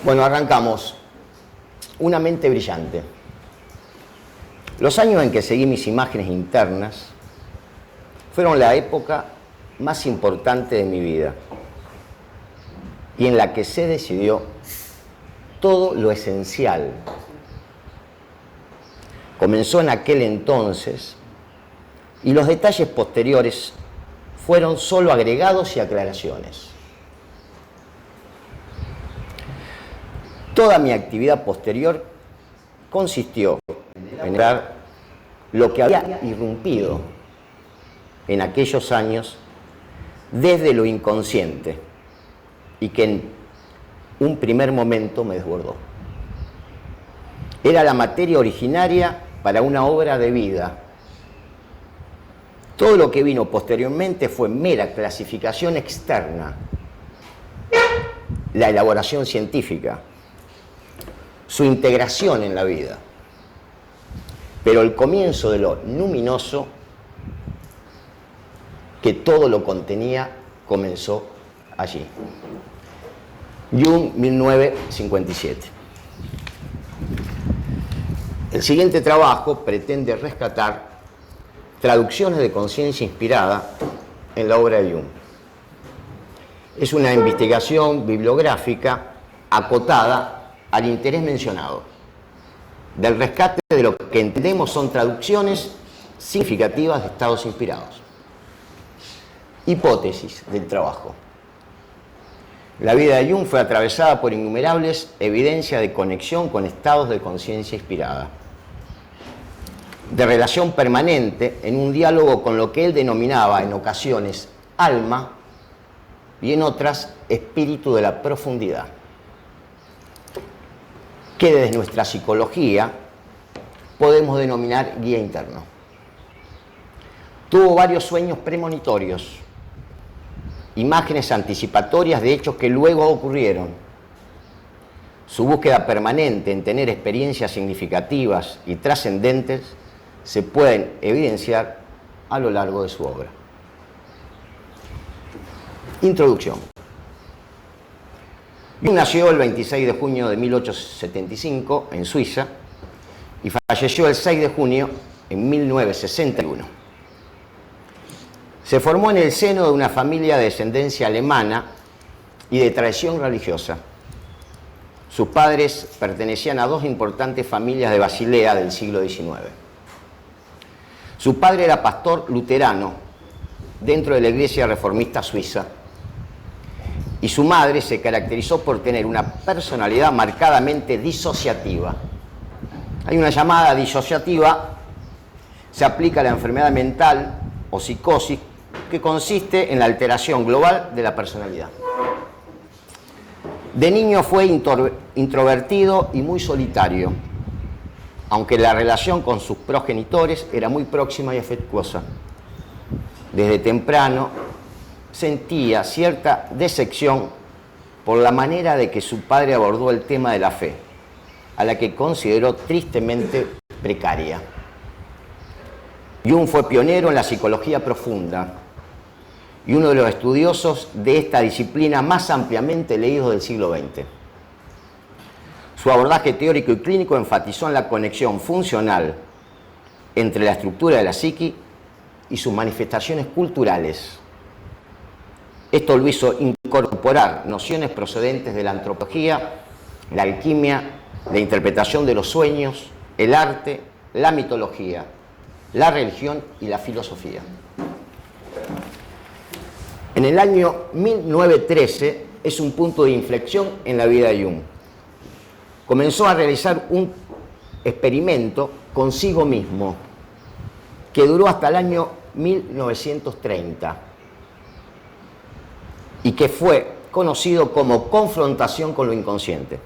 Bueno, arrancamos. Una mente brillante. Los años en que seguí mis imágenes internas fueron la época más importante de mi vida y en la que se decidió todo lo esencial. Comenzó en aquel entonces y los detalles posteriores fueron solo agregados y aclaraciones. Toda mi actividad posterior consistió en dar lo que había irrumpido en aquellos años desde lo inconsciente y que en un primer momento me desbordó. Era la materia originaria para una obra de vida. Todo lo que vino posteriormente fue mera clasificación externa, la elaboración científica, su integración en la vida. Pero el comienzo de lo luminoso, que todo lo contenía, comenzó allí. Jung, 1957. El siguiente trabajo pretende rescatar traducciones de conciencia inspirada en la obra de Jung. Es una investigación bibliográfica acotada al interés mencionado, del rescate de lo que entendemos son traducciones significativas de estados inspirados. Hipótesis del trabajo. La vida de Jung fue atravesada por innumerables evidencias de conexión con estados de conciencia inspirada, de relación permanente en un diálogo con lo que él denominaba en ocasiones alma y en otras espíritu de la profundidad, que desde nuestra psicología podemos denominar guía interno. Tuvo varios sueños premonitorios, imágenes anticipatorias de hechos que luego ocurrieron. Su búsqueda permanente en tener experiencias significativas y trascendentes se pueden evidenciar a lo largo de su obra. Introducción. Jung nació el 26 de junio de 1875 en Suiza y falleció el 6 de junio en 1961. Se formó en el seno de una familia de descendencia alemana y de tradición religiosa. Sus padres pertenecían a dos importantes familias de Basilea del siglo XIX. Su padre era pastor luterano dentro de la Iglesia Reformista Suiza y su madre se caracterizó por tener una personalidad marcadamente disociativa. Hay una llamada disociativa, se aplica a la enfermedad mental o psicosis que consiste en la alteración global de la personalidad. De niño fue introvertido y muy solitario, aunque la relación con sus progenitores era muy próxima y afectuosa. Desde temprano sentía cierta decepción por la manera de que su padre abordó el tema de la fe, a la que consideró tristemente precaria. Jung fue pionero en la psicología profunda y uno de los estudiosos de esta disciplina más ampliamente leídos del siglo XX. Su abordaje teórico y clínico enfatizó en la conexión funcional entre la estructura de la psique y sus manifestaciones culturales. Esto lo hizo incorporar nociones procedentes de la antropología, la alquimia, la interpretación de los sueños, el arte, la mitología, la religión y la filosofía. En el año 1913 es un punto de inflexión en la vida de Jung. Comenzó a realizar un experimento consigo mismo que duró hasta el año 1930 y que fue conocido como confrontación con lo inconsciente.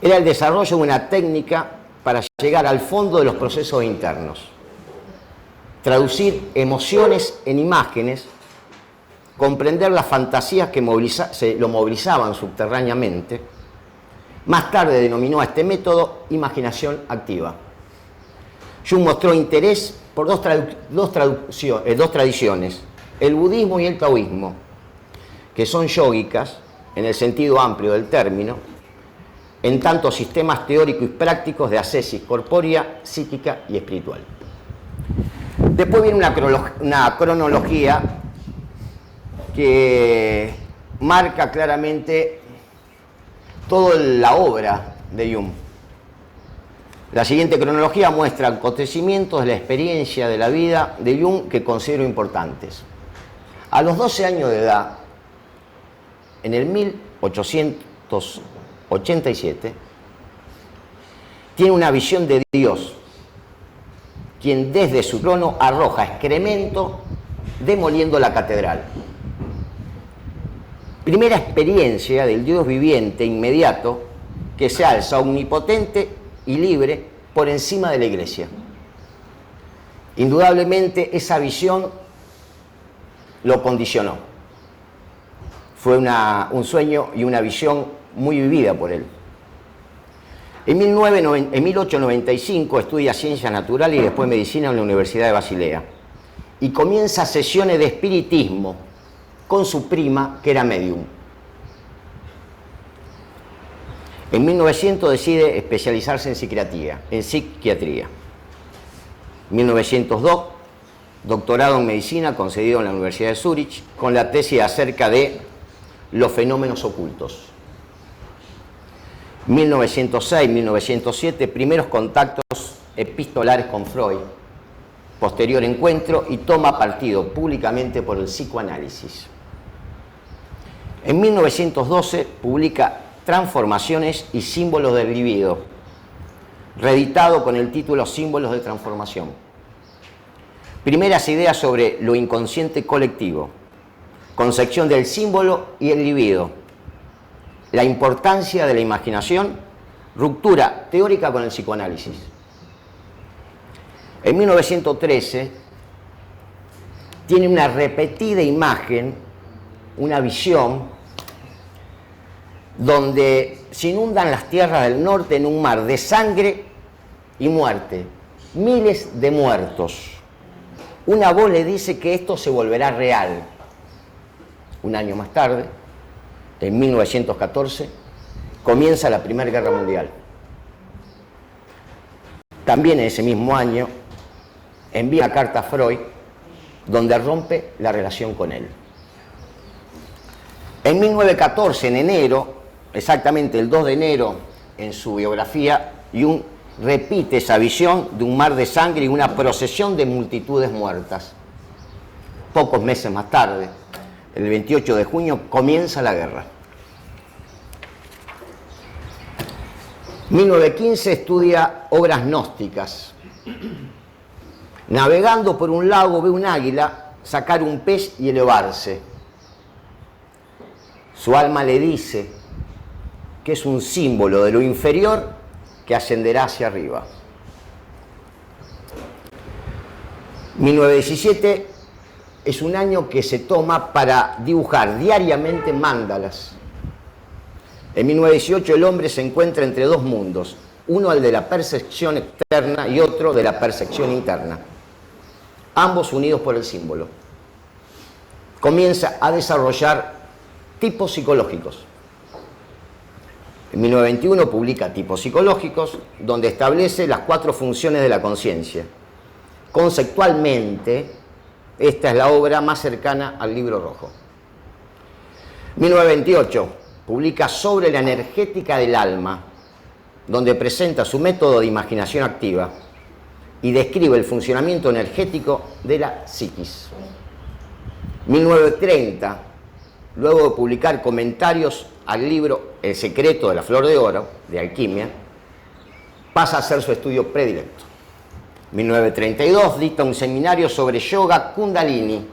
Era el desarrollo de una técnica para llegar al fondo de los procesos internos, traducir emociones en imágenes, comprender las fantasías que lo movilizaban subterráneamente. Más tarde denominó a este método imaginación activa. Jung mostró interés por dos tradiciones, el budismo y el taoísmo, que son yógicas en el sentido amplio del término, en tanto sistemas teóricos y prácticos de ascesis corpórea, psíquica y espiritual. Después viene una cronología que marca claramente toda la obra de Jung. La siguiente cronología muestra acontecimientos de la experiencia de la vida de Jung que considero importantes. A los 12 años de edad, en el 1887, tiene una visión de Dios, quien desde su trono arroja excremento demoliendo la catedral. Primera experiencia del Dios viviente inmediato que se alza omnipotente y libre por encima de la Iglesia. Indudablemente esa visión lo condicionó. Fue un sueño y una visión muy vivida por él. En 1895 estudia Ciencias Naturales y después Medicina en la Universidad de Basilea. Y comienza sesiones de espiritismo con su prima, que era medium. En 1900 decide especializarse en psiquiatría. En 1902, doctorado en medicina concedido en la Universidad de Zúrich, con la tesis acerca de los fenómenos ocultos. 1906-1907, primeros contactos epistolares con Freud. Posterior encuentro y toma partido públicamente por el psicoanálisis. En 1912 publica Transformaciones y símbolos del libido, reeditado con el título Símbolos de transformación. Primeras ideas sobre lo inconsciente colectivo, concepción del símbolo y el libido, la importancia de la imaginación, ruptura teórica con el psicoanálisis. En 1913 tiene una repetida imagen, una visión, donde se inundan las tierras del norte en un mar de sangre y muerte, miles de muertos. Una voz le dice que esto se volverá real. Un año más tarde, en 1914, comienza la Primera Guerra Mundial. También en ese mismo año envía una carta a Freud donde rompe la relación con él. En 1914, en enero, exactamente el 2 de enero, en su biografía, Jung repite esa visión de un mar de sangre y una procesión de multitudes muertas. Pocos meses más tarde, el 28 de junio, comienza la guerra. 1915 estudia obras gnósticas. Navegando por un lago ve un águila sacar un pez y elevarse. Su alma le dice que es un símbolo de lo inferior que ascenderá hacia arriba. 1917 es un año que se toma para dibujar diariamente mandalas. En 1918 el hombre se encuentra entre dos mundos, uno el de la percepción externa y otro de la percepción interna, ambos unidos por el símbolo. Comienza a desarrollar tipos psicológicos. En 1921 publica Tipos psicológicos, donde establece las 4 funciones de la conciencia. Conceptualmente, esta es la obra más cercana al Libro Rojo. 1928 publica Sobre la energética del alma, donde presenta su método de imaginación activa y describe el funcionamiento energético de la psiquis. 1930, luego de publicar comentarios al libro El secreto de la flor de oro, de alquimia, pasa a hacer su estudio predilecto. 1932 dicta un seminario sobre yoga kundalini.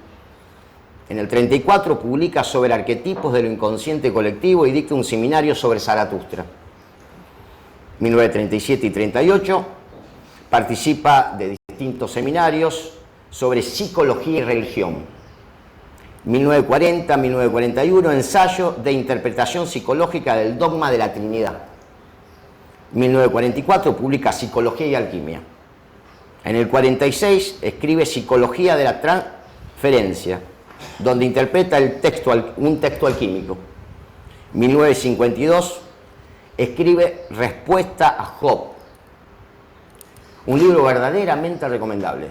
En el 34 publica sobre arquetipos de lo inconsciente colectivo y dicta un seminario sobre Zaratustra. 1937 y 38 participa de distintos seminarios sobre psicología y religión. 1940-1941, ensayo de interpretación psicológica del dogma de la Trinidad. 1944 publica Psicología y Alquimia. En el 46 escribe Psicología de la Transferencia, donde interpreta un texto alquímico. 1952, escribe Respuesta a Job, un libro verdaderamente recomendable,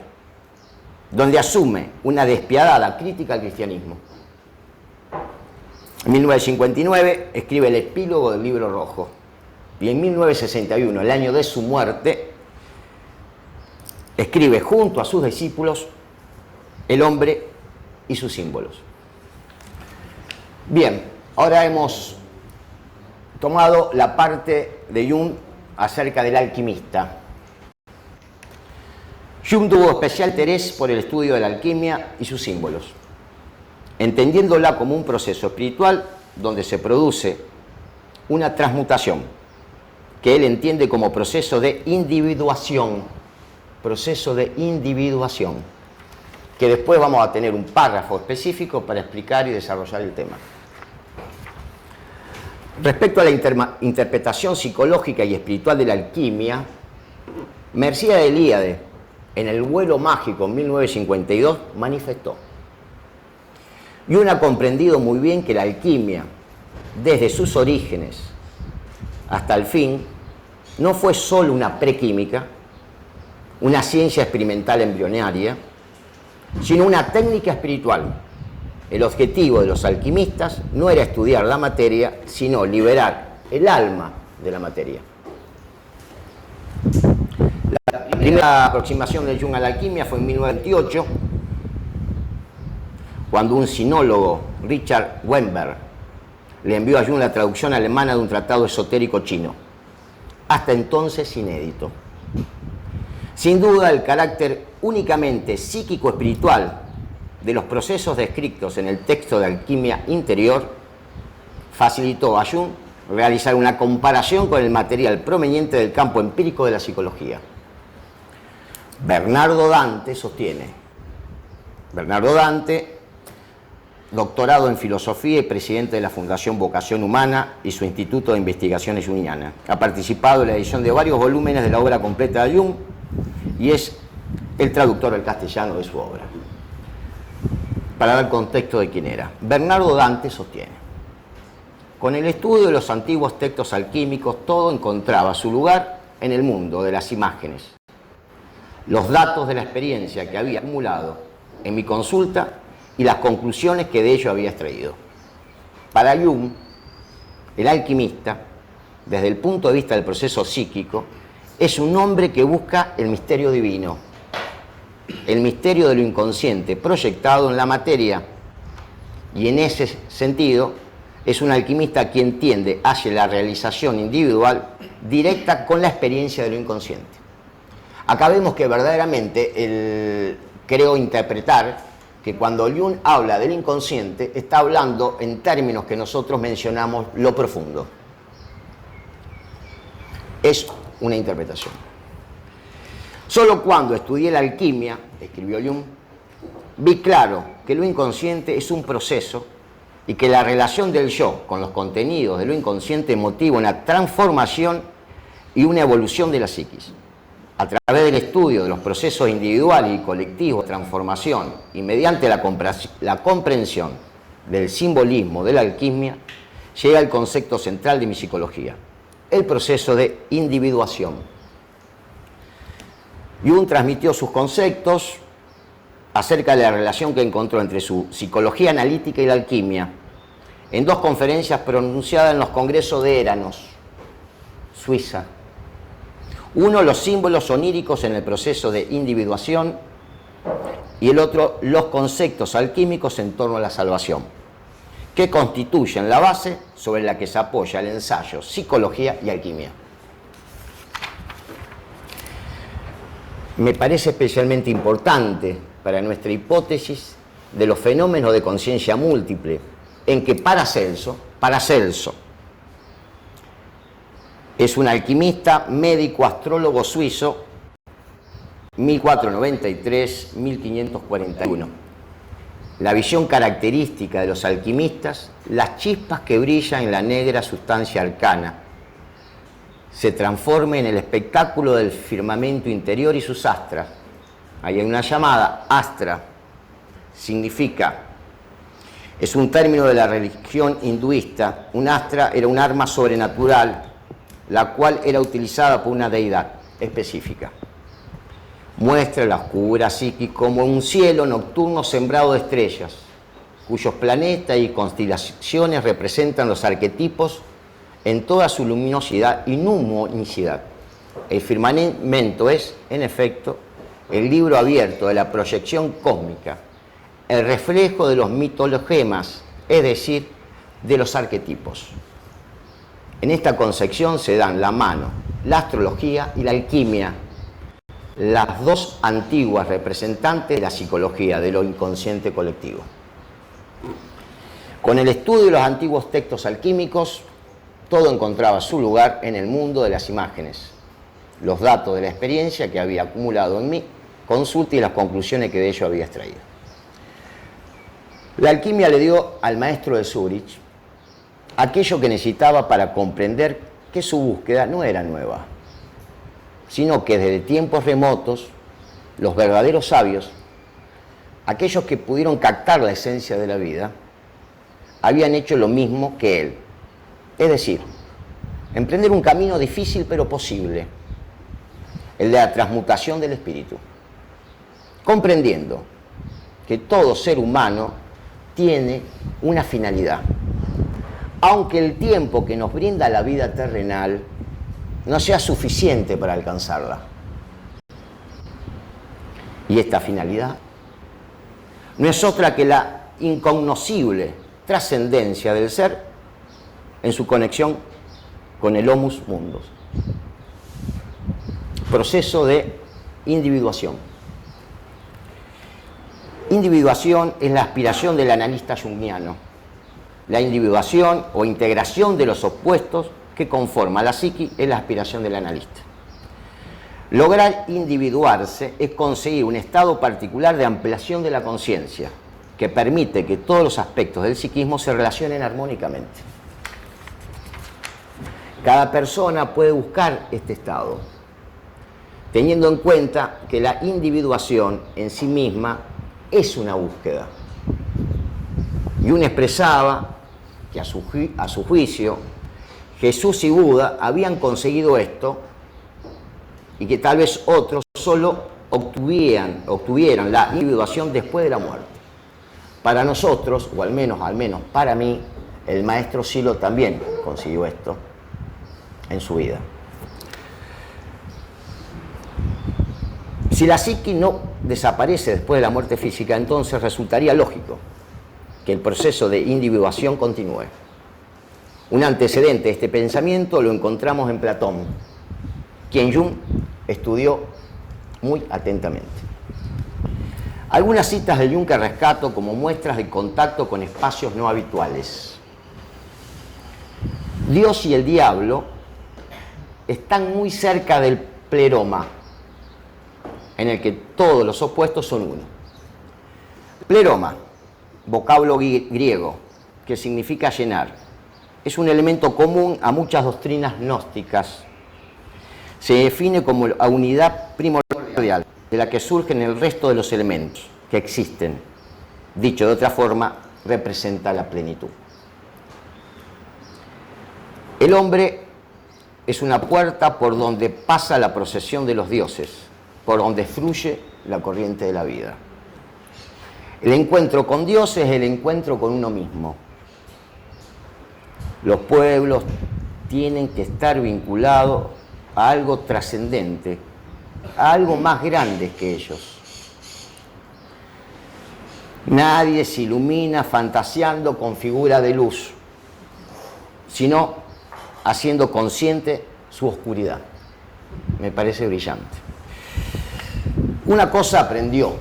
donde asume una despiadada crítica al cristianismo. En 1959 escribe el epílogo del Libro Rojo, y en 1961, el año de su muerte, escribe junto a sus discípulos El hombre y sus símbolos. Bien, ahora hemos tomado la parte de Jung acerca del alquimista. Jung tuvo especial interés por el estudio de la alquimia y sus símbolos, entendiéndola como un proceso espiritual donde se produce una transmutación, que él entiende como proceso de individuación, que después vamos a tener un párrafo específico para explicar y desarrollar el tema. Respecto a la interpretación psicológica y espiritual de la alquimia, Mircea Eliade, en El vuelo mágico, en 1952, manifestó: Jung ha comprendido muy bien que la alquimia, desde sus orígenes hasta el fin, no fue solo una prequímica, una ciencia experimental embrionaria, sino una técnica espiritual. El objetivo de los alquimistas no era estudiar la materia, sino liberar el alma de la materia. La primera aproximación de Jung a la alquimia fue en 1928, cuando un sinólogo, Richard Weinberg, le envió a Jung la traducción alemana de un tratado esotérico chino, hasta entonces inédito. Sin duda, el carácter únicamente psíquico-espiritual de los procesos descritos en el texto de Alquimia Interior facilitó a Jung realizar una comparación con el material proveniente del campo empírico de la psicología. Bernardo Dante, doctorado en filosofía y presidente de la Fundación Vocación Humana y su Instituto de Investigaciones Jungianas, ha participado en la edición de varios volúmenes de la obra completa de Jung y es el traductor al castellano de su obra. Para dar contexto de quién era, Bernardo Dante sostiene: con el estudio de los antiguos textos alquímicos, todo encontraba su lugar en el mundo de las imágenes. Los datos de la experiencia que había acumulado en mi consulta y las conclusiones que de ello había extraído. Para Jung, el alquimista, desde el punto de vista del proceso psíquico, es un hombre que busca el misterio divino, el misterio de lo inconsciente proyectado en la materia, y en ese sentido es un alquimista quien tiende hacia la realización individual directa con la experiencia de lo inconsciente. Acá vemos que verdaderamente creo interpretar que cuando Jung habla del inconsciente está hablando en términos que nosotros mencionamos lo profundo. Es una interpretación. Solo cuando estudié la alquimia, escribió Jung, vi claro que lo inconsciente es un proceso y que la relación del yo con los contenidos de lo inconsciente motiva una transformación y una evolución de la psiquis. A través del estudio de los procesos individuales y colectivos de transformación y mediante la comprensión del simbolismo de la alquimia, llega el concepto central de mi psicología, el proceso de individuación. Jung transmitió sus conceptos acerca de la relación que encontró entre su psicología analítica y la alquimia en dos conferencias pronunciadas en los congresos de Eranos, Suiza. Uno, los símbolos oníricos en el proceso de individuación, y el otro, los conceptos alquímicos en torno a la salvación, que constituyen la base sobre la que se apoya el ensayo Psicología y Alquimia. Me parece especialmente importante para nuestra hipótesis de los fenómenos de conciencia múltiple, en que Paracelso es un alquimista, médico, astrólogo suizo, 1493-1541. La visión característica de los alquimistas, las chispas que brillan en la negra sustancia arcana, se transforma en el espectáculo del firmamento interior y sus astras. Ahí hay una llamada, astra, significa Es un término de la religión hinduista. Un astra era un arma sobrenatural, la cual era utilizada por una deidad específica. Muestra la oscura psique como un cielo nocturno sembrado de estrellas, cuyos planetas y constelaciones representan los arquetipos en toda su luminosidad y numonicidad. El firmamento es, en efecto, el libro abierto de la proyección cósmica, el reflejo de los mitologemas, es decir, de los arquetipos. En esta concepción se dan la mano, la astrología y la alquimia, las dos antiguas representantes de la psicología, de lo inconsciente colectivo. Con el estudio de los antiguos textos alquímicos, todo encontraba su lugar en el mundo de las imágenes, los datos de la experiencia que había acumulado en mi consulta y las conclusiones que de ello había extraído. La alquimia le dio al maestro de Zúrich aquello que necesitaba para comprender que su búsqueda no era nueva, sino que desde tiempos remotos, los verdaderos sabios, aquellos que pudieron captar la esencia de la vida, habían hecho lo mismo que él. Es decir, emprender un camino difícil pero posible, el de la transmutación del espíritu, comprendiendo que todo ser humano tiene una finalidad, aunque el tiempo que nos brinda la vida terrenal no sea suficiente para alcanzarla. Y esta finalidad no es otra que la incognoscible trascendencia del ser en su conexión con el Homus Mundus. Proceso de individuación. Individuación es la aspiración del analista junguiano. La individuación o integración de los opuestos que conforma la psique es la aspiración del analista. Lograr individuarse es conseguir un estado particular de ampliación de la conciencia que permite que todos los aspectos del psiquismo se relacionen armónicamente. Cada persona puede buscar este estado, teniendo en cuenta que la individuación en sí misma es una búsqueda. Jung expresaba que a su juicio Jesús y Buda habían conseguido esto y que tal vez otros solo obtuvieran la individuación después de la muerte. Para nosotros, o al menos para mí, el maestro Silo también consiguió esto en su vida. Si la psique no desaparece después de la muerte física, entonces resultaría lógico que el proceso de individuación continúe. Un antecedente de este pensamiento lo encontramos en Platón, quien Jung estudió muy atentamente. Algunas citas de Jung que rescato como muestras de contacto con espacios no habituales. Dios y el diablo están muy cerca del pleroma, en el que todos los opuestos son uno. Pleroma, vocablo griego, que significa llenar, es un elemento común a muchas doctrinas gnósticas. Se define como la unidad primordial de la que surgen el resto de los elementos que existen. Dicho de otra forma, representa la plenitud. El hombre es una puerta por donde pasa la procesión de los dioses, por donde fluye la corriente de la vida. El encuentro con Dios es el encuentro con uno mismo. Los pueblos tienen que estar vinculados a algo trascendente, a algo más grande que ellos. Nadie se ilumina fantaseando con figura de luz, sino haciendo consciente su oscuridad. Me parece brillante. Una cosa aprendió,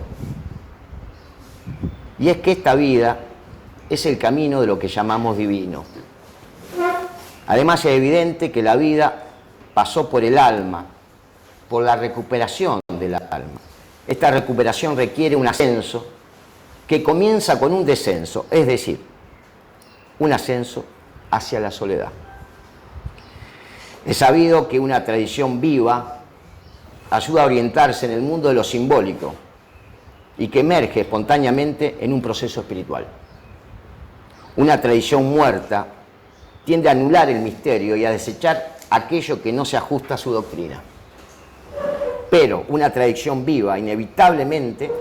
y es que esta vida es el camino de lo que llamamos divino. Además es evidente que la vida pasó por el alma, por la recuperación del alma. Esta recuperación requiere un ascenso que comienza con un descenso, es decir, un ascenso hacia la soledad. Es sabido que una tradición viva ayuda a orientarse en el mundo de lo simbólico y que emerge espontáneamente en un proceso espiritual. Una tradición muerta tiende a anular el misterio y a desechar aquello que no se ajusta a su doctrina. Pero una tradición viva inevitablemente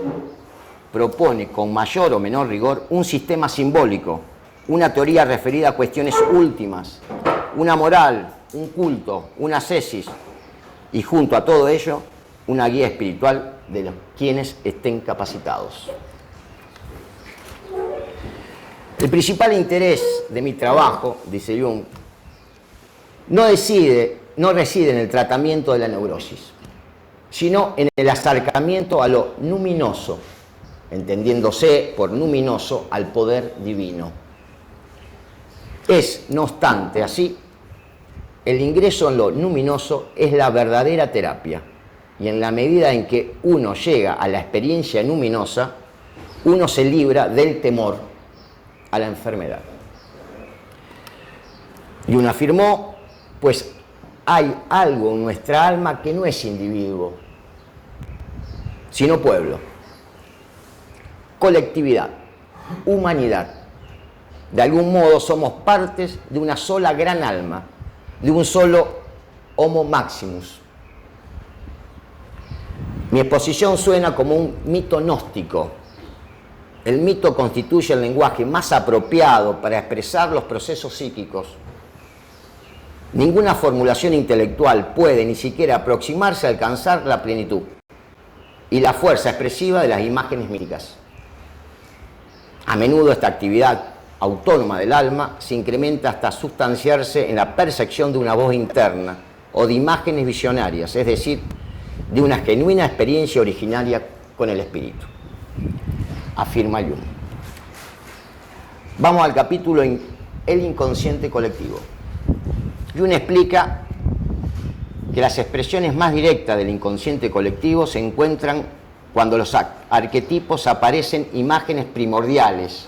propone con mayor o menor rigor un sistema simbólico, una teoría referida a cuestiones últimas, una moral, un culto, una ascesis y junto a todo ello una guía espiritual de los quienes estén capacitados. El principal interés de mi trabajo, dice Jung, no reside en el tratamiento de la neurosis, sino en el acercamiento a lo luminoso, entendiéndose por luminoso al poder divino. Es, no obstante, así, el ingreso en lo luminoso es la verdadera terapia, y en la medida en que uno llega a la experiencia luminosa, uno se libra del temor a la enfermedad. Jung afirmó, pues hay algo en nuestra alma que no es individuo, sino pueblo, colectividad, humanidad. De algún modo somos partes de una sola gran alma, de un solo Homo Maximus. Mi exposición suena como un mito gnóstico. El mito constituye el lenguaje más apropiado para expresar los procesos psíquicos. Ninguna formulación intelectual puede ni siquiera aproximarse a alcanzar la plenitud y la fuerza expresiva de las imágenes míticas. A menudo esta actividad autónoma del alma se incrementa hasta sustanciarse en la percepción de una voz interna o de imágenes visionarias, es decir, de una genuina experiencia originaria con el espíritu, afirma Jung. Vamos al capítulo en el inconsciente colectivo. Jung explica que las expresiones más directas del inconsciente colectivo se encuentran cuando los arquetipos aparecen imágenes primordiales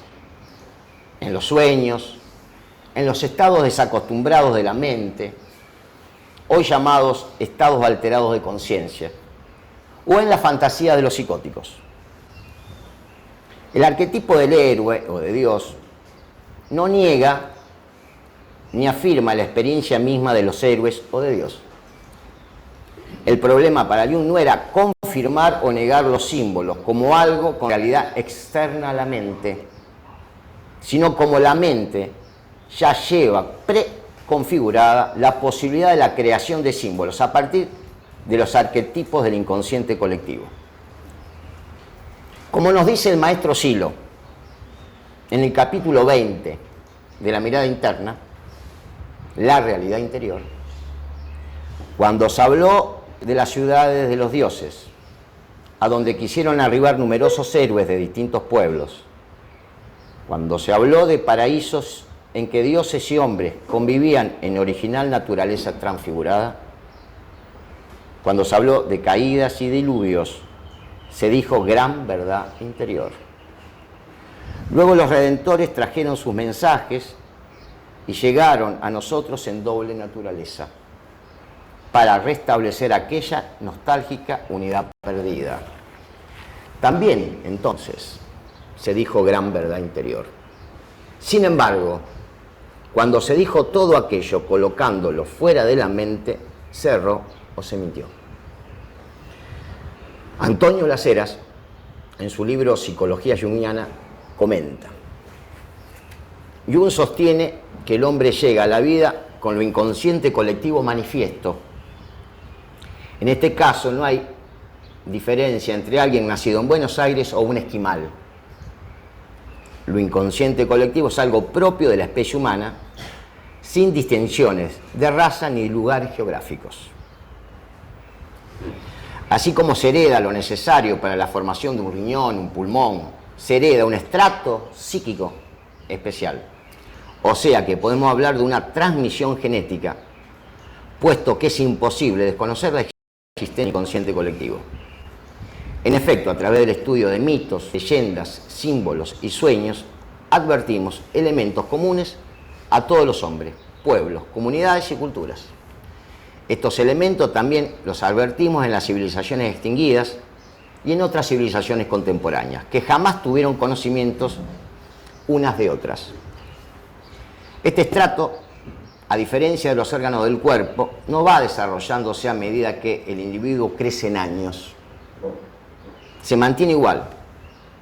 en los sueños, en los estados desacostumbrados de la mente, hoy llamados estados alterados de conciencia, o en la fantasía de los psicóticos. El arquetipo del héroe o de Dios no niega ni afirma la experiencia misma de los héroes o de Dios. El problema para Jung no era confirmar o negar los símbolos como algo con realidad externa a la mente, sino como la mente ya lleva preconfigurada la posibilidad de la creación de símbolos a partir de los arquetipos del inconsciente colectivo. Como nos dice el maestro Silo en el capítulo 20 de la mirada interna, la realidad interior, cuando se habló de las ciudades de los dioses, a donde quisieron arribar numerosos héroes de distintos pueblos, cuando se habló de paraísos en que dioses y hombres convivían en original naturaleza transfigurada, cuando se habló de caídas y diluvios, se dijo gran verdad interior. Luego los redentores trajeron sus mensajes y llegaron a nosotros en doble naturaleza, para restablecer aquella nostálgica unidad perdida. También, entonces, se dijo gran verdad interior. Sin embargo, cuando se dijo todo aquello colocándolo fuera de la mente, se erró o se mintió. Antonio Las Heras, en su libro Psicología Jungiana, comenta: Jung sostiene que el hombre llega a la vida con lo inconsciente colectivo manifiesto. En este caso no hay diferencia entre alguien nacido en Buenos Aires o un esquimal. Lo inconsciente colectivo es algo propio de la especie humana, sin distinciones de raza ni lugares geográficos. Así como se hereda lo necesario para la formación de un riñón, un pulmón, se hereda un estrato psíquico especial. O sea que podemos hablar de una transmisión genética, puesto que es imposible desconocer la existencia del inconsciente colectivo. En efecto, a través del estudio de mitos, leyendas, símbolos y sueños, advertimos elementos comunes a todos los hombres, pueblos, comunidades y culturas. Estos elementos también los advertimos en las civilizaciones extinguidas y en otras civilizaciones contemporáneas, que jamás tuvieron conocimientos unas de otras. Este estrato, a diferencia de los órganos del cuerpo, no va desarrollándose a medida que el individuo crece en años. Se mantiene igual.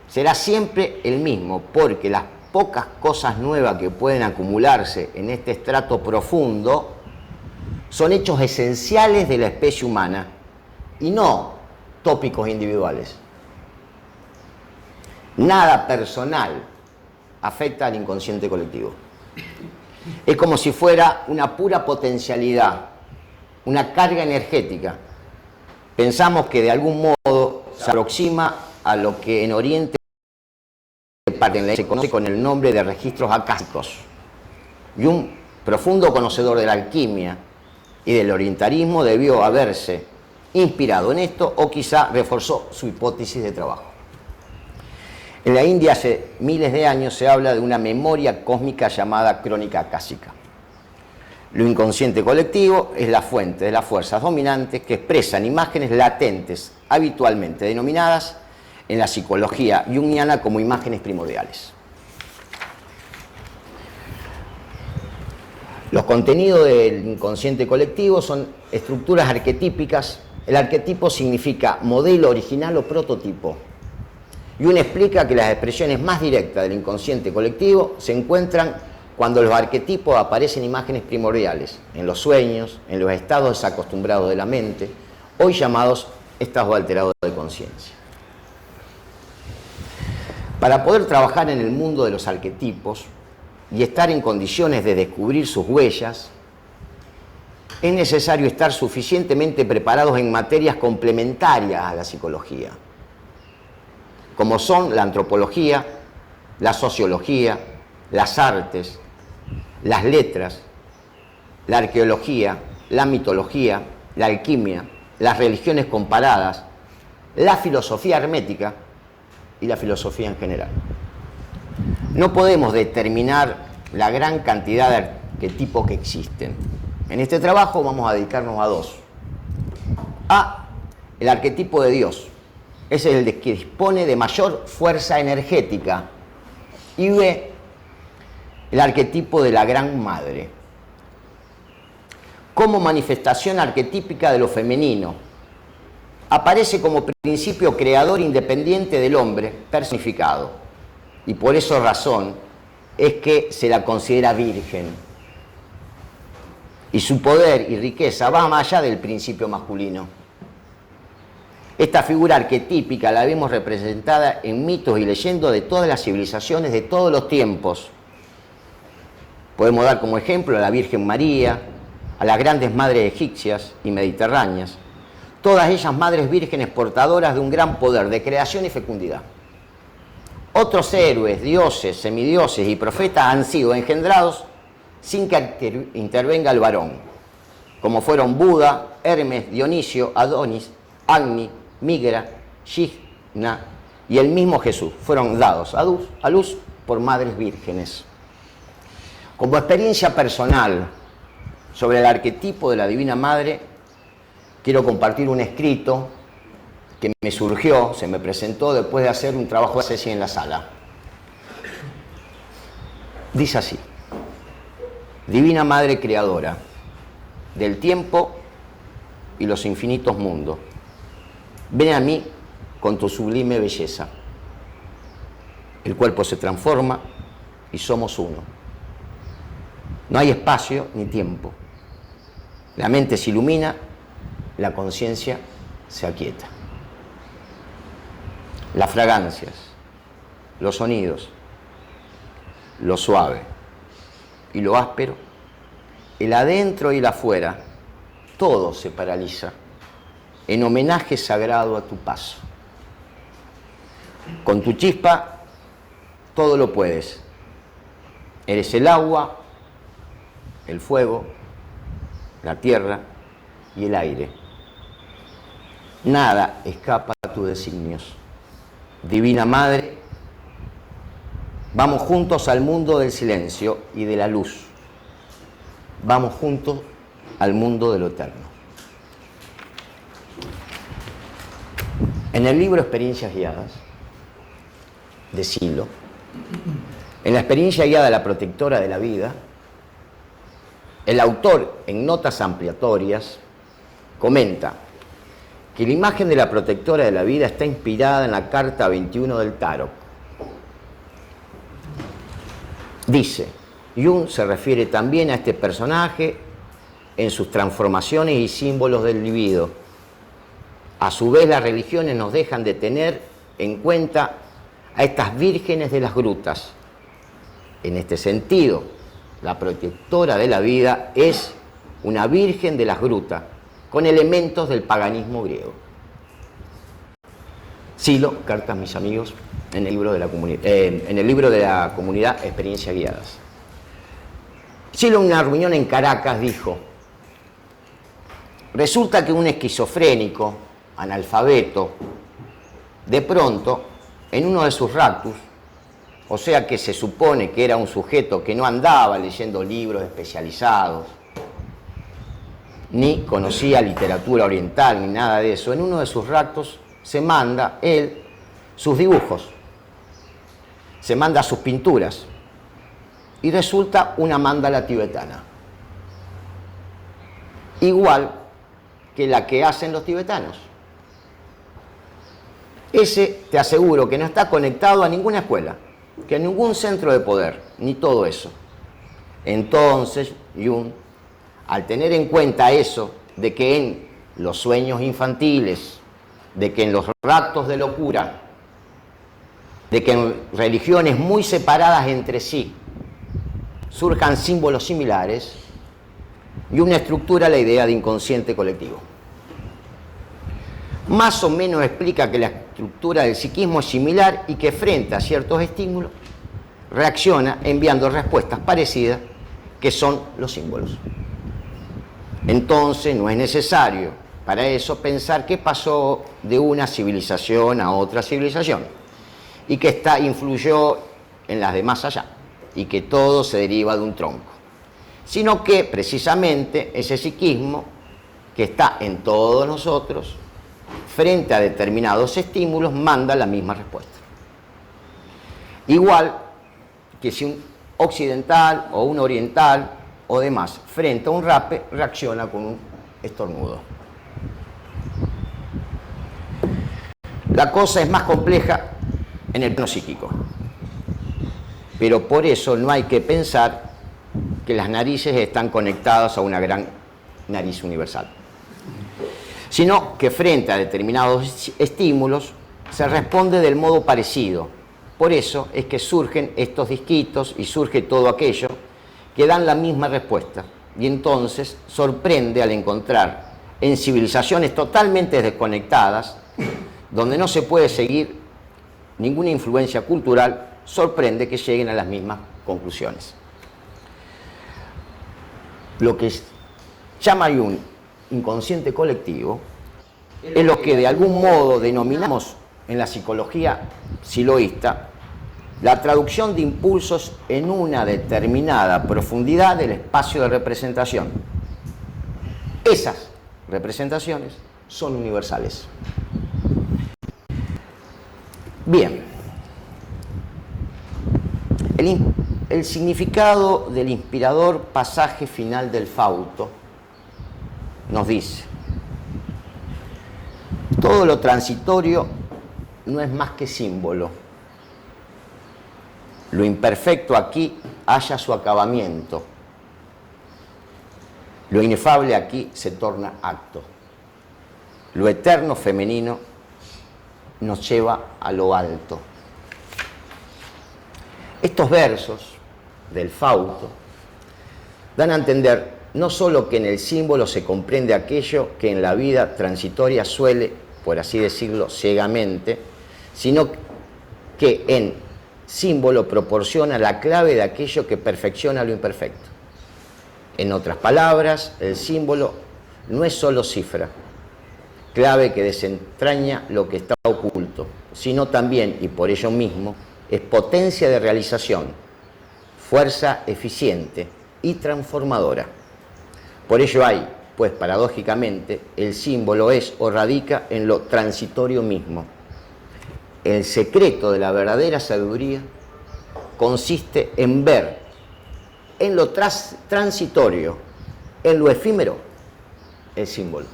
Será siempre el mismo, porque las pocas cosas nuevas que pueden acumularse en este estrato profundo son hechos esenciales de la especie humana y no tópicos individuales. Nada personal afecta al inconsciente colectivo. Es como si fuera una pura potencialidad, una carga energética. Pensamos que de algún modo se aproxima a lo que en Oriente se conoce con el nombre de registros acásicos. Y un profundo conocedor de la alquimia y del orientalismo debió haberse inspirado en esto o quizá reforzó su hipótesis de trabajo. En la India hace miles de años se habla de una memoria cósmica llamada crónica acásica. Lo inconsciente colectivo es la fuente de las fuerzas dominantes que expresan imágenes latentes, habitualmente denominadas en la psicología junguiana como imágenes primordiales. Los contenidos del inconsciente colectivo son estructuras arquetípicas. El arquetipo significa modelo original o prototipo. Y uno explica que las expresiones más directas del inconsciente colectivo se encuentran cuando los arquetipos aparecen imágenes primordiales, en los sueños, en los estados desacostumbrados de la mente, hoy llamados estados alterados de conciencia. Para poder trabajar en el mundo de los arquetipos y estar en condiciones de descubrir sus huellas, es necesario estar suficientemente preparados en materias complementarias a la psicología, como son la antropología, la sociología, las artes, las letras, la arqueología, la mitología, la alquimia, las religiones comparadas, la filosofía hermética y la filosofía en general. No podemos determinar la gran cantidad de arquetipos que existen. En este trabajo vamos a dedicarnos a dos. A, el arquetipo de Dios. Ese es el que dispone de mayor fuerza energética. Y B, el arquetipo de la Gran Madre, como manifestación arquetípica de lo femenino. Aparece como principio creador independiente del hombre personificado. Y por esa razón es que se la considera virgen. Y su poder y riqueza va más allá del principio masculino. Esta figura arquetípica la vemos representada en mitos y leyendas de todas las civilizaciones de todos los tiempos. Podemos dar como ejemplo a la Virgen María, a las grandes madres egipcias y mediterráneas, todas ellas madres vírgenes portadoras de un gran poder de creación y fecundidad. Otros héroes, dioses, semidioses y profetas han sido engendrados sin que intervenga el varón, como fueron Buda, Hermes, Dionisio, Adonis, Agni, Migra, Shigna y el mismo Jesús. Fueron dados a luz por madres vírgenes. Como experiencia personal sobre el arquetipo de la Divina Madre, quiero compartir un escrito que me surgió, se me presentó después de hacer un trabajo de tesis en la sala. Dice así: Divina Madre Creadora del tiempo y los infinitos mundos, ven a mí con tu sublime belleza. El cuerpo se transforma y somos uno. No hay espacio ni tiempo. La mente se ilumina, la conciencia se aquieta. Las fragancias, los sonidos, lo suave y lo áspero, el adentro y el afuera, todo se paraliza en homenaje sagrado a tu paso. Con tu chispa todo lo puedes. Eres el agua, el fuego, la tierra y el aire. Nada escapa a tus designios. Divina Madre, vamos juntos al mundo del silencio y de la luz. Vamos juntos al mundo de lo eterno. En el libro Experiencias Guiadas, de Silo, en la experiencia guiada de la protectora de la vida, El autor, en notas ampliatorias, comenta que la imagen de la protectora de la vida está inspirada en la carta 21 del Tarot. Dice, Jung se refiere también a este personaje en sus transformaciones y símbolos del libido. A su vez, las religiones nos dejan de tener en cuenta a estas vírgenes de las grutas. En este sentido, la protectora de la vida es una virgen de las grutas, con elementos del paganismo griego. Silo, cartas, mis amigos, en el libro de la comunidad Experiencias Guiadas. Silo, en una reunión en Caracas, dijo: resulta que un esquizofrénico, analfabeto, de pronto, en uno de sus raptus, o sea que se supone que era un sujeto que no andaba leyendo libros especializados, ni conocía literatura oriental, ni nada de eso, en uno de sus raptus se manda él sus dibujos, se manda sus pinturas, y resulta una mándala tibetana, igual que la que hacen los tibetanos. Ese, te aseguro, que no está conectado a ninguna escuela, que a ningún centro de poder, ni todo eso. Entonces, Jung, al tener en cuenta eso, de que en los sueños infantiles, de que en los raptos de locura, de que en religiones muy separadas entre sí surjan símbolos similares, Jung estructura la idea de inconsciente colectivo. Más o menos explica que la estructura del psiquismo es similar y que frente a ciertos estímulos reacciona enviando respuestas parecidas, que son los símbolos. Entonces no es necesario para eso pensar qué pasó de una civilización a otra civilización y que esta influyó en las de más allá y que todo se deriva de un tronco, sino que precisamente ese psiquismo que está en todos nosotros, frente a determinados estímulos, manda la misma respuesta. Igual que si un occidental o un oriental o demás, frente a un rape, reacciona con un estornudo. La cosa es más compleja en el plano psíquico, pero por eso no hay que pensar que las narices están conectadas a una gran nariz universal, sino que frente a determinados estímulos se responde del modo parecido. Por eso es que surgen estos disquitos y surge todo aquello que dan la misma respuesta. Y entonces sorprende al encontrar en civilizaciones totalmente desconectadas, donde no se puede seguir ninguna influencia cultural, sorprende que lleguen a las mismas conclusiones. Lo que llama Jung inconsciente colectivo es lo que de algún modo denominamos en la psicología siloísta la traducción de impulsos en una determinada profundidad del espacio de representación. Esas representaciones son universales. Bien, el significado del inspirador pasaje final del Fausto nos dice: todo lo transitorio no es más que símbolo. Lo imperfecto aquí halla su acabamiento. Lo inefable aquí se torna acto. Lo eterno femenino nos lleva a lo alto. Estos versos del Fausto dan a entender no solo que en el símbolo se comprende aquello que en la vida transitoria suele, por así decirlo, ciegamente, sino que en símbolo proporciona la clave de aquello que perfecciona lo imperfecto. En otras palabras, el símbolo no es solo cifra, clave que desentraña lo que está oculto, sino también, y por ello mismo, es potencia de realización, fuerza eficiente y transformadora. Por ello hay, pues paradójicamente, el símbolo es o radica en lo transitorio mismo. El secreto de la verdadera sabiduría consiste en ver en lo transitorio en lo efímero, el símbolo.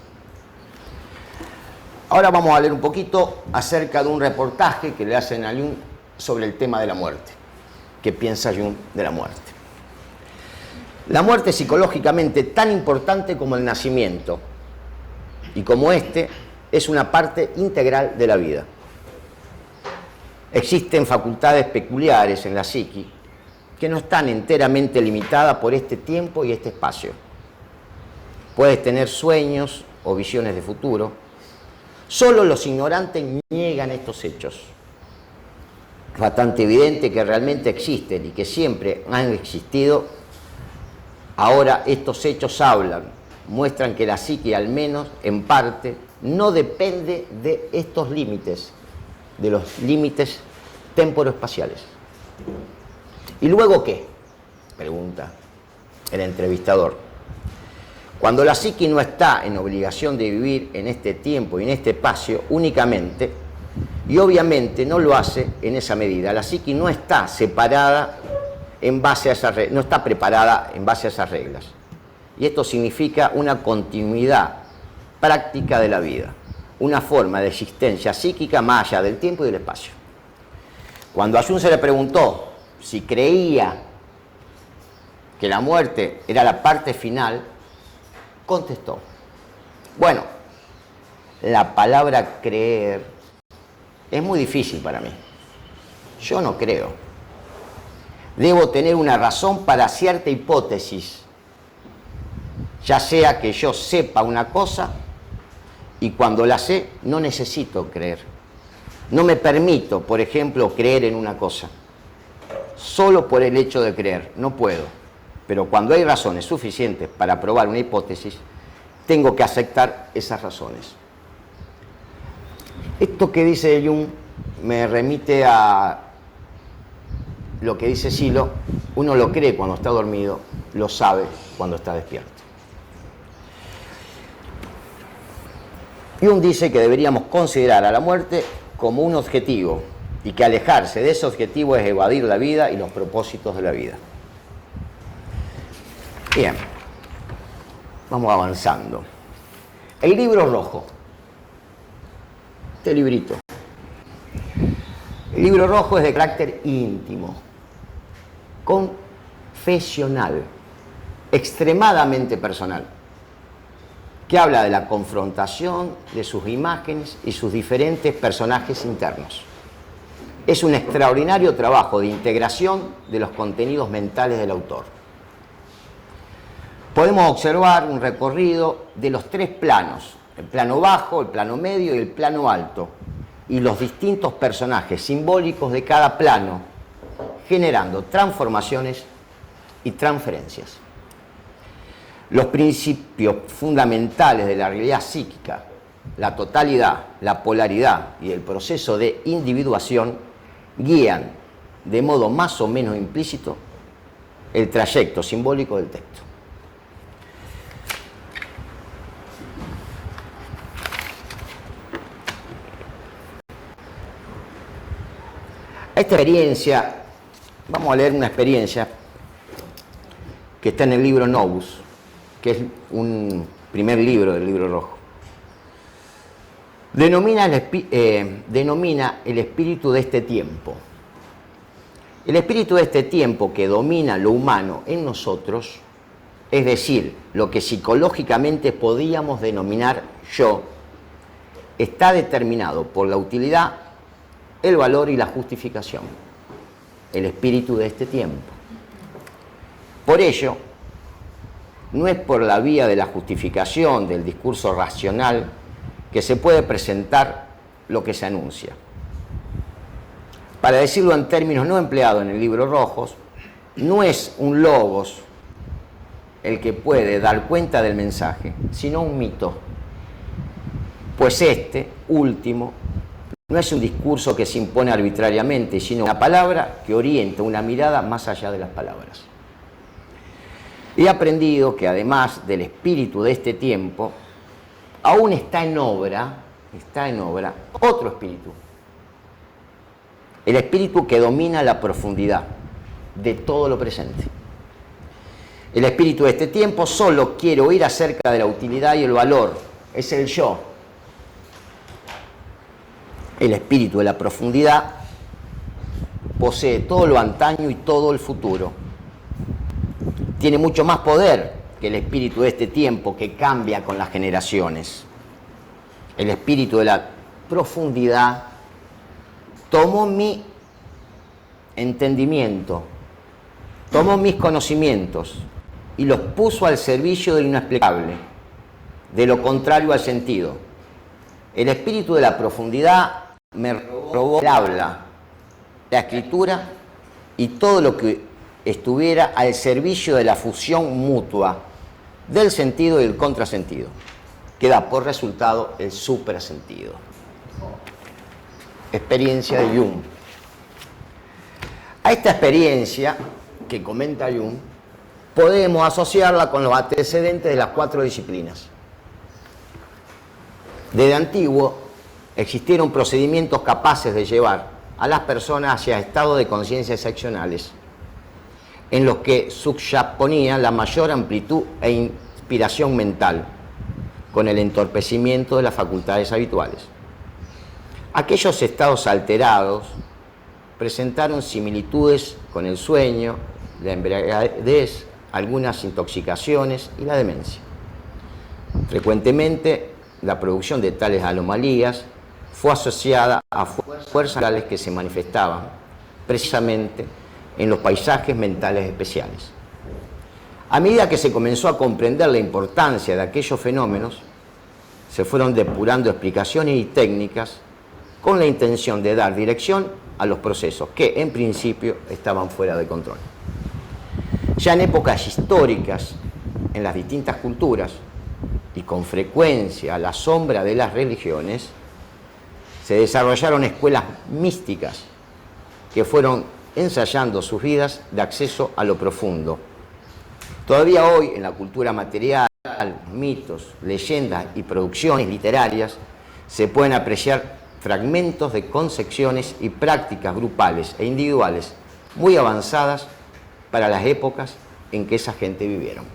Ahora vamos a leer un poquito acerca de un reportaje que le hacen a Jung sobre el tema de la muerte. ¿Qué piensa Jung de la muerte? La muerte es psicológicamente tan importante como el nacimiento, y como este es una parte integral de la vida. Existen facultades peculiares en la psiqui que no están enteramente limitadas por este tiempo y este espacio. Puedes tener sueños o visiones de futuro. Solo los ignorantes niegan estos hechos. Es bastante evidente que realmente existen y que siempre han existido. Ahora estos hechos hablan, muestran que la psique, al menos en parte, no depende de estos límites, de los límites temporoespaciales. ¿Y luego qué?, pregunta el entrevistador. Cuando la psique no está en obligación de vivir en este tiempo y en este espacio únicamente, y obviamente no lo hace en esa medida, la psique no está separada en base a esas reglas, no está preparada en base a esas reglas. Y esto significa una continuidad práctica de la vida, una forma de existencia psíquica más allá del tiempo y del espacio. Cuando a Jung se le preguntó si creía que la muerte era la parte final, contestó: bueno, la palabra creer es muy difícil para mí. Yo no creo. Debo tener una razón para cierta hipótesis, ya sea que yo sepa una cosa y cuando la sé no necesito creer. No me permito, por ejemplo, creer en una cosa solo por el hecho de creer. No puedo. Pero cuando hay razones suficientes para probar una hipótesis, tengo que aceptar esas razones. Esto que dice Jung me remite a lo que dice Silo: uno lo cree cuando está dormido, lo sabe cuando está despierto. Jung dice que deberíamos considerar a la muerte como un objetivo y que alejarse de ese objetivo es evadir la vida y los propósitos de la vida. Bien, vamos avanzando. El libro rojo, este librito. El libro rojo es de carácter íntimo, confesional, extremadamente personal, que habla de la confrontación de sus imágenes y sus diferentes personajes internos. Es un extraordinario trabajo de integración de los contenidos mentales del autor. Podemos observar un recorrido de los tres planos: el plano bajo, el plano medio y el plano alto, y los distintos personajes simbólicos de cada plano, generando transformaciones y transferencias. Los principios fundamentales de la realidad psíquica, la totalidad, la polaridad y el proceso de individuación guían de modo más o menos implícito el trayecto simbólico del texto. Esta experiencia, vamos a leer una experiencia que está en el libro Novus, que es un primer libro del libro rojo. Denomina el espíritu de este tiempo. El espíritu de este tiempo que domina lo humano en nosotros, es decir, lo que psicológicamente podríamos denominar yo, está determinado por la utilidad, el valor y la justificación. El espíritu de este tiempo. Por ello, no es por la vía de la justificación del discurso racional que se puede presentar lo que se anuncia. Para decirlo en términos no empleados en el libro rojos, no es un logos el que puede dar cuenta del mensaje, sino un mito. Pues este último no es un discurso que se impone arbitrariamente, sino una palabra que orienta una mirada más allá de las palabras. He aprendido que además del espíritu de este tiempo, aún está en obra otro espíritu. El espíritu que domina la profundidad de todo lo presente. El espíritu de este tiempo solo quiere oír acerca de la utilidad y el valor. Es el yo. El espíritu de la profundidad posee todo lo antaño y todo el futuro. Tiene mucho más poder que el espíritu de este tiempo que cambia con las generaciones. El espíritu de la profundidad tomó mi entendimiento, tomó mis conocimientos y los puso al servicio de lo inexplicable, de lo contrario al sentido. El espíritu de la profundidad me robó el habla, la escritura y todo lo que estuviera al servicio de la fusión mutua del sentido y el contrasentido, que da por resultado el suprasentido. Experiencia de Jung. A esta experiencia que comenta Jung, podemos asociarla con los antecedentes de las 4 disciplinas. Desde antiguo existieron procedimientos capaces de llevar a las personas hacia estados de conciencia excepcionales, en los que subyaponía la mayor amplitud e inspiración mental, con el entorpecimiento de las facultades habituales. Aquellos estados alterados presentaron similitudes con el sueño, la embriaguez, algunas intoxicaciones y la demencia. Frecuentemente, la producción de tales anomalías fue asociada a fuerzas mentales que se manifestaban precisamente en los paisajes mentales especiales. A medida que se comenzó a comprender la importancia de aquellos fenómenos, se fueron depurando explicaciones y técnicas con la intención de dar dirección a los procesos que, en principio, estaban fuera de control. Ya en épocas históricas, en las distintas culturas, y con frecuencia a la sombra de las religiones, se desarrollaron escuelas místicas que fueron ensayando sus vidas de acceso a lo profundo. Todavía hoy, en la cultura material, mitos, leyendas y producciones literarias, se pueden apreciar fragmentos de concepciones y prácticas grupales e individuales muy avanzadas para las épocas en que esa gente vivieron.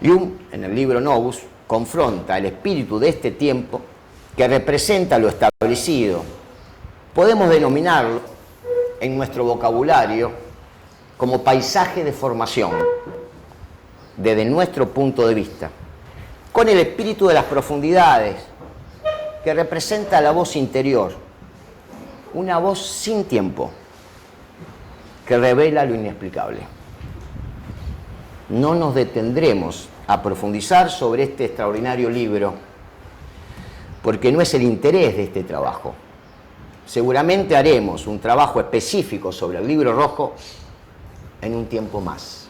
Jung, en el libro Novus, confronta el espíritu de este tiempo que representa lo establecido. Podemos denominarlo en nuestro vocabulario como paisaje de formación, desde nuestro punto de vista, con el espíritu de las profundidades, que representa la voz interior, una voz sin tiempo, que revela lo inexplicable. No nos detendremos a profundizar sobre este extraordinario libro, porque no es el interés de este trabajo. Seguramente haremos un trabajo específico sobre el libro rojo en un tiempo más.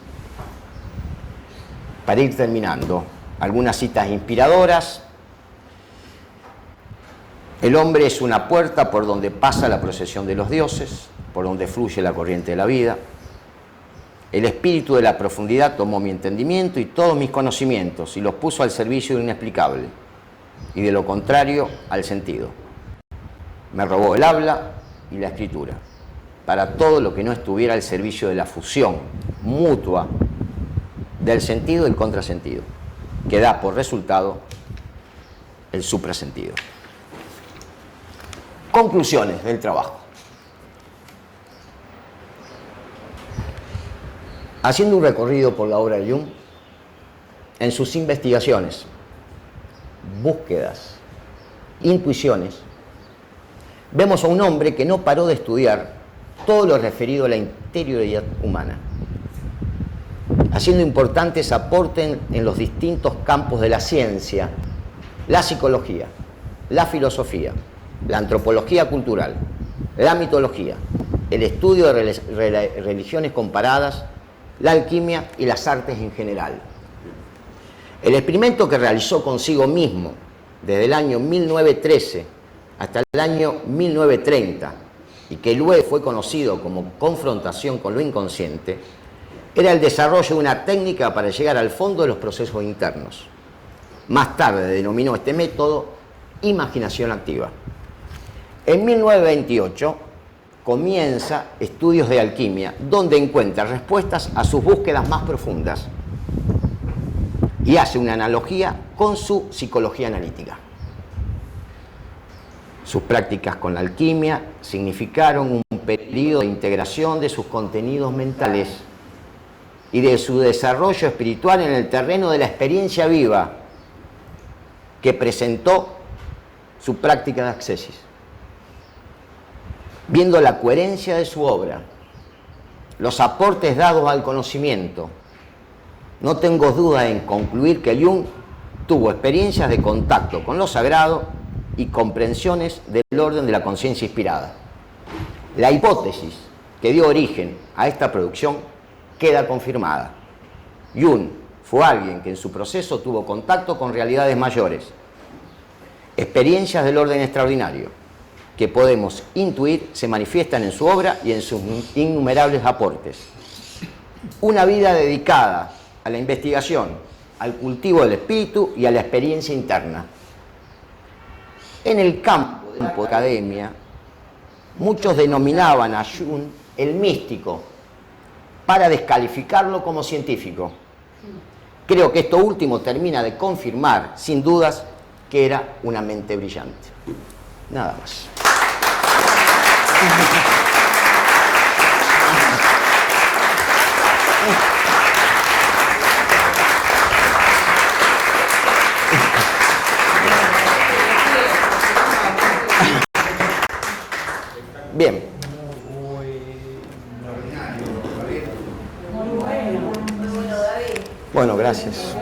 Para ir terminando, algunas citas inspiradoras. El hombre es una puerta por donde pasa la procesión de los dioses, por donde fluye la corriente de la vida. El espíritu de la profundidad tomó mi entendimiento y todos mis conocimientos y los puso al servicio de lo inexplicable, y de lo contrario al sentido. Me robó el habla y la escritura, para todo lo que no estuviera al servicio de la fusión mutua del sentido y el contrasentido, que da por resultado el suprasentido. Conclusiones del trabajo. Haciendo un recorrido por la obra de Jung, en sus investigaciones, búsquedas, intuiciones, vemos a un hombre que no paró de estudiar todo lo referido a la interioridad humana, haciendo importantes aportes en los distintos campos de la ciencia, la psicología, la filosofía, la antropología cultural, la mitología, el estudio de religiones comparadas, la alquimia y las artes en general. El experimento que realizó consigo mismo desde el año 1913 hasta el año 1930 y que luego fue conocido como confrontación con lo inconsciente, era el desarrollo de una técnica para llegar al fondo de los procesos internos. Más tarde denominó este método imaginación activa. En 1928 comienza estudios de alquimia, donde encuentra respuestas a sus búsquedas más profundas y hace una analogía con su psicología analítica. Sus prácticas con la alquimia significaron un periodo de integración de sus contenidos mentales y de su desarrollo espiritual en el terreno de la experiencia viva que presentó su práctica de ascesis. Viendo la coherencia de su obra, los aportes dados al conocimiento, no tengo duda en concluir que Jung tuvo experiencias de contacto con lo sagrado y comprensiones del orden de la conciencia inspirada. La hipótesis que dio origen a esta producción queda confirmada. Jung fue alguien que en su proceso tuvo contacto con realidades mayores, experiencias del orden extraordinario, que podemos intuir se manifiestan en su obra y en sus innumerables aportes. Una vida dedicada a la investigación, al cultivo del espíritu y a la experiencia interna. En el campo de la academia, muchos denominaban a Jung el místico para descalificarlo como científico. Creo que esto último termina de confirmar, sin dudas, que era una mente brillante. Nada más. Bien. Bueno, gracias.